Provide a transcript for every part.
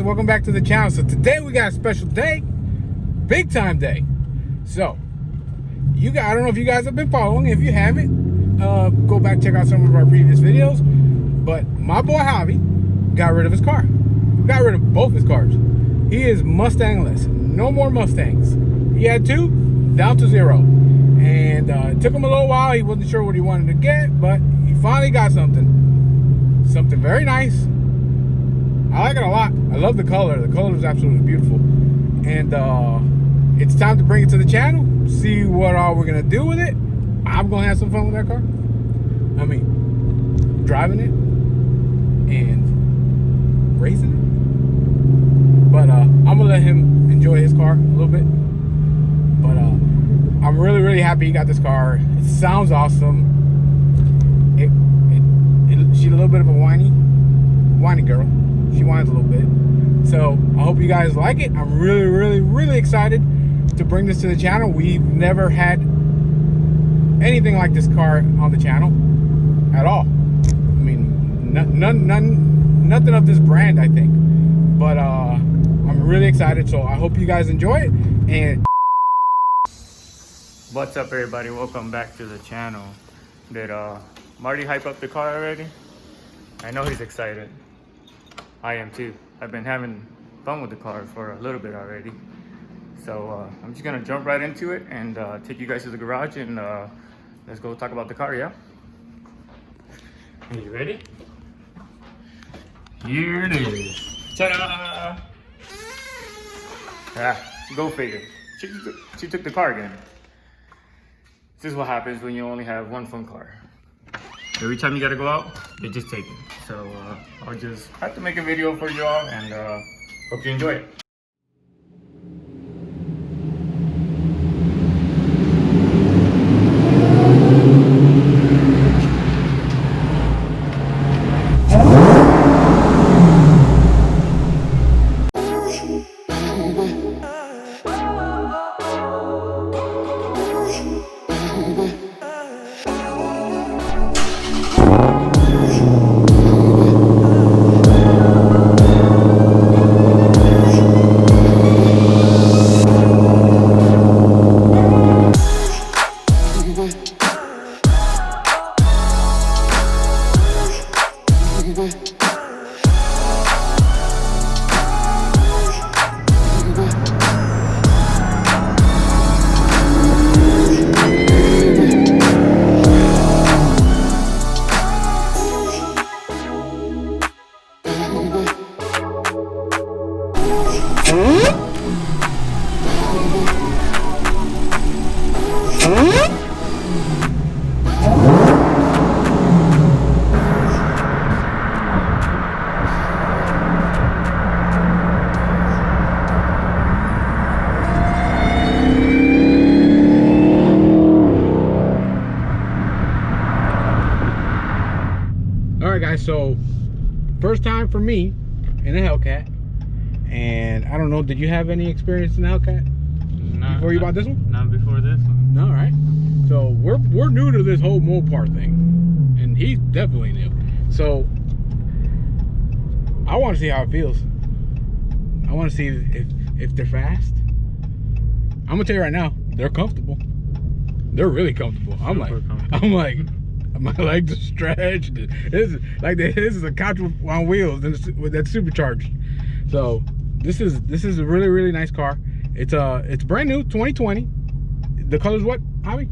guys, welcome back to the channel. So today we got a special day, big time day. So you guys, I don't know if you guys have been following. If you haven't, go back, check out some of our previous videos. But my boy Javi got rid of his car. Got rid of both his cars. He is Mustangless. No more Mustangs. He had 2, down to 0. And it took him a little while. He wasn't sure what he wanted to get, but he finally got something. Something very nice. I like it a lot. I love the color. The color is absolutely beautiful. And it's time to bring it to the channel. See what all we're gonna do with it. I'm gonna have some fun with that car. I mean, driving it and racing it. But I'm gonna let him enjoy his car a little bit. But I'm really happy he got this car. It sounds awesome. She's a little bit of a whiny girl. She whines a little bit. So I hope you guys like it. I'm really excited to bring this to the channel. We've never had anything like this car on the channel at all. I mean, nothing of this brand, I think. But I'm really excited. So I hope you guys enjoy it. And what's up, everybody? Welcome back to the channel. Did Marty hype up the car already? I know he's excited. I am too. I've been having fun with the car for a little bit already. So I'm just gonna jump right into it and take you guys to the garage and let's go talk about the car, yeah? Are you ready? Here it is. Ta-da! Ah, go figure. She took the car again. This is what happens when you only have one fun car. Every time you gotta go out, they just take it. So I'll just have to make a video for y'all and hope you enjoy it. So first time for me in a Hellcat, and I don't know, did you have any experience in a Hellcat before you bought this one? Not before this one. No, right? So we're new to this whole Mopar thing, and he's definitely new. So I want to see how it feels. I want to see if they're fast. I'm gonna tell you right now, they're comfortable. They're really comfortable. I'm like my legs are stretched. This is a couch on wheels with that supercharged. So this is a really nice car. It's brand new, 2020. The color's what, Javi?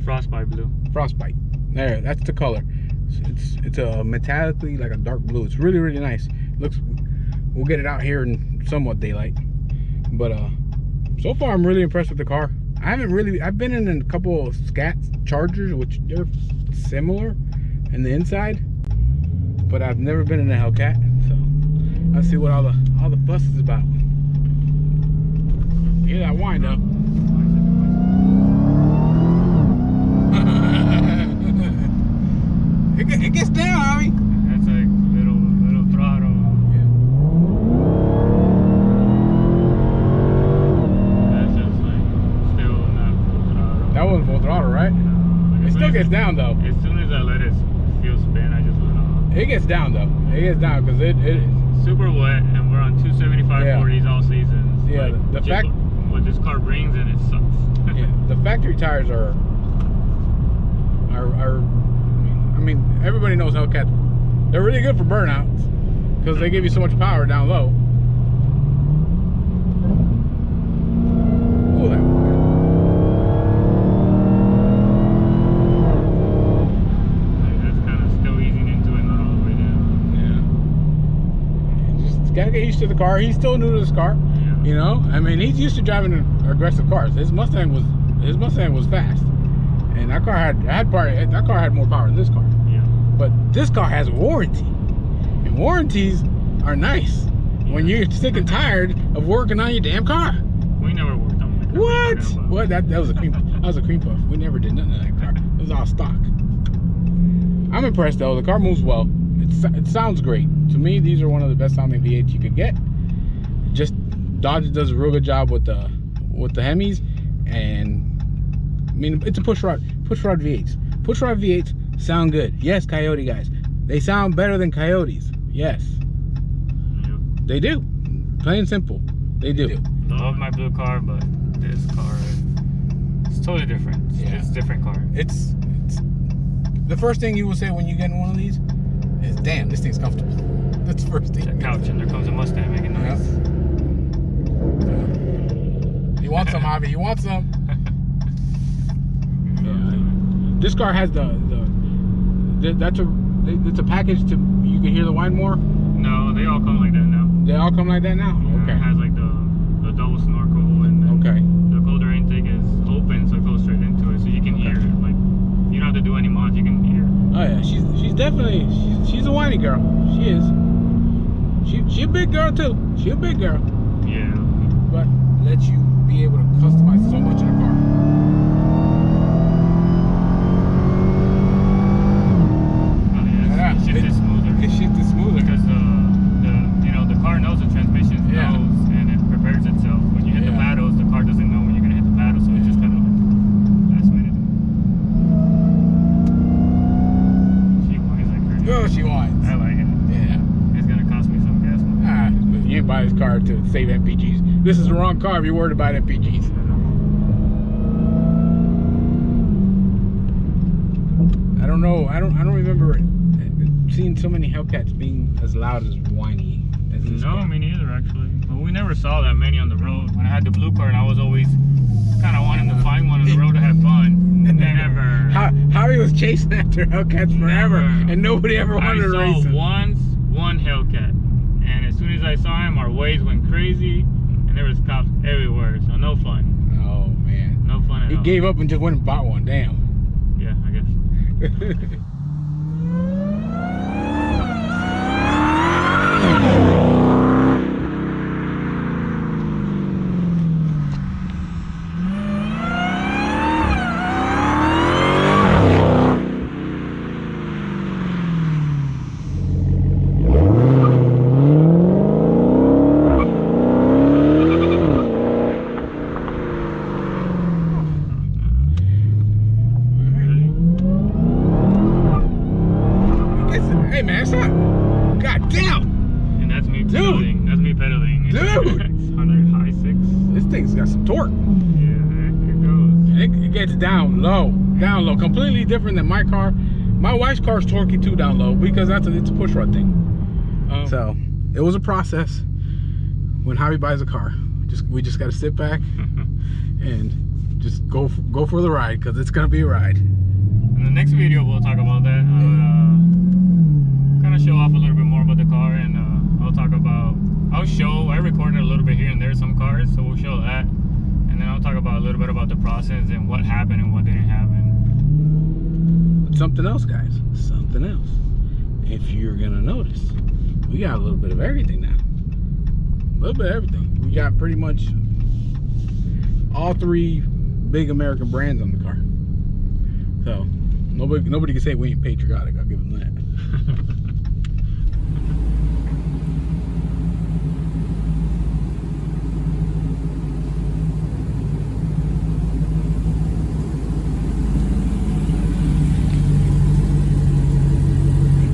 Frostbite blue. Frostbite. There, that's the color. It's a metallically like a dark blue. It's really nice. We'll get it out here in somewhat daylight. But so far I'm really impressed with the car. I've been in a couple of Scat Chargers, which they're similar in the inside, but I've never been in a Hellcat, so let's see what all the fuss is about. Hear that wind up. It gets down, Javi. That's like little throttle. That wasn't full throttle, right? It still gets down though. As soon as I let it feel spin, I just let off. It gets down though. It gets down because it super wet, and we're on 275 Yeah. 40s all seasons. Yeah, Like, the just fact- what this car brings, and it sucks. yeah, the factory tires are. I mean, everybody knows Hellcats. They're really good for burnouts because they give you so much power down low. Ooh, that one. Like, that's kind of still easing into it, not all the way down. Yeah. Just gotta get used to the car. He's still new to this car. Yeah. You know, I mean, he's used to driving aggressive cars. His Mustang was fast, and that car had more power than this car. Yeah. But this car has a warranty, and warranties are nice when you're sick and tired of working on your damn car. We never worked on that car. What? What? That was a cream. That was a cream puff. We never did nothing to that car. It was all stock. I'm impressed though. The car moves well. It sounds great. To me, these are one of the best sounding V8s you could get. Just Dodge does a real good job with the Hemis, and I mean it's a pushrod V8s. Pushrod V8s sound good. Yes, Coyote guys, they sound better than Coyotes. Yes, Yep. they do. Plain and simple, they do. Love my blue car, but this car is totally different. Yeah. It's a different car. It's the first thing you will say when you get in one of these is, "Damn, this thing's comfortable." That's the first thing. It's a couch, and there comes a Mustang making noise. You want some, Javi? You want some? This car has it's a package to, you can hear the whine more. No, they all come like that now. They all come like that now. Yeah, Okay. It has like the double snorkel, and then Okay. the colder intake is open, so it goes straight into it, so you can hear it. Like, you don't have to do any mods, you can hear. Oh yeah, she's definitely she's a whiny girl. She is. She a big girl too. She a big girl. Yeah. But lets you be able to customize so much in a car. Oh, yeah, it shifted smoother. It shifted smoother. Because the car knows the transmission Yeah. knows, and it prepares itself. When you hit the Yeah. paddles, the car doesn't know when you're gonna hit the paddle, so it's just kind of like last minute. She whines like crazy. Oh, she whines. I like it. Yeah. It's gonna cost me some gas money. Ah, you didn't buy this car to save MPGs. This is the wrong car if you're worried about MPGs. I don't know. I don't remember seeing so many Hellcats being as loud as whiny as this No, car. me neither actually. But we never saw that many on the road. When I had the blue car, and I was always kind of wanting to find one on the road to have fun. Never. Javi was chasing after Hellcats forever, Never. and nobody ever wanted to race I him. saw one Hellcat, and as soon as I saw him, our waves went crazy, and there was cops everywhere. So no fun. Oh man, No fun at he all. gave up and just went and bought one. Damn. Yeah, I guess. Hey man, it's not. God damn, And that's me pedaling. That's me pedaling. Dude. 100 high 6. this thing's got some torque. Yeah, it goes. It gets down low, completely different than my car. My wife's car's torquey too down low because it's a push rod thing. So it was a process. When Javi buys a car, we just got to sit back and just go for the ride, because it's gonna be a ride. In the next video, we'll talk about that. Kind of show off a little bit more about the car, and I recorded a little bit here and there some cars, so we'll show that, and then I'll talk about a little bit about the process and what happened and what didn't happen. But something else, guys, something else. If you're gonna notice, we got a little bit of everything now. A little bit of everything. We got pretty much all three big American brands on the car. So nobody can say we ain't patriotic. I'll give them that.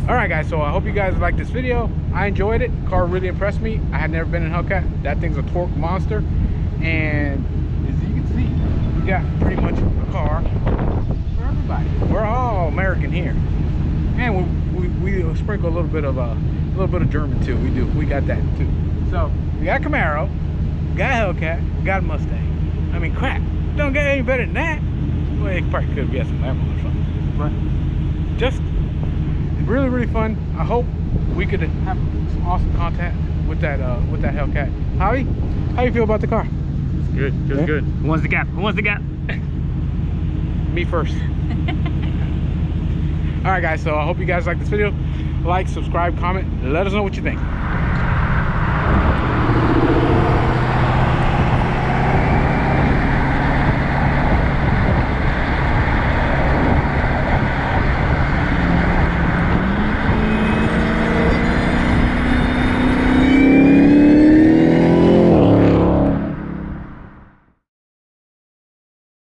All right, guys, so I hope you guys like this video. I enjoyed it. Car really impressed me. I had never been in Hellcat. That thing's a torque monster, and as you can see, we got pretty much a car for everybody. We're all American here, and we sprinkle a little bit of German too. We got that too. So we got Camaro, we got Hellcat, we got a Mustang. I mean, crap, don't get any better than that. Well, it probably could be some Lambo or something, but just really, really fun. I hope we could have some awesome content with that Hellcat. Javi, how you feel about the car? It's good. Feels good. Who wants the gap? Who wants the gap? Me first. All right, guys. So I hope you guys like this video. Like, subscribe, comment. Let us know what you think.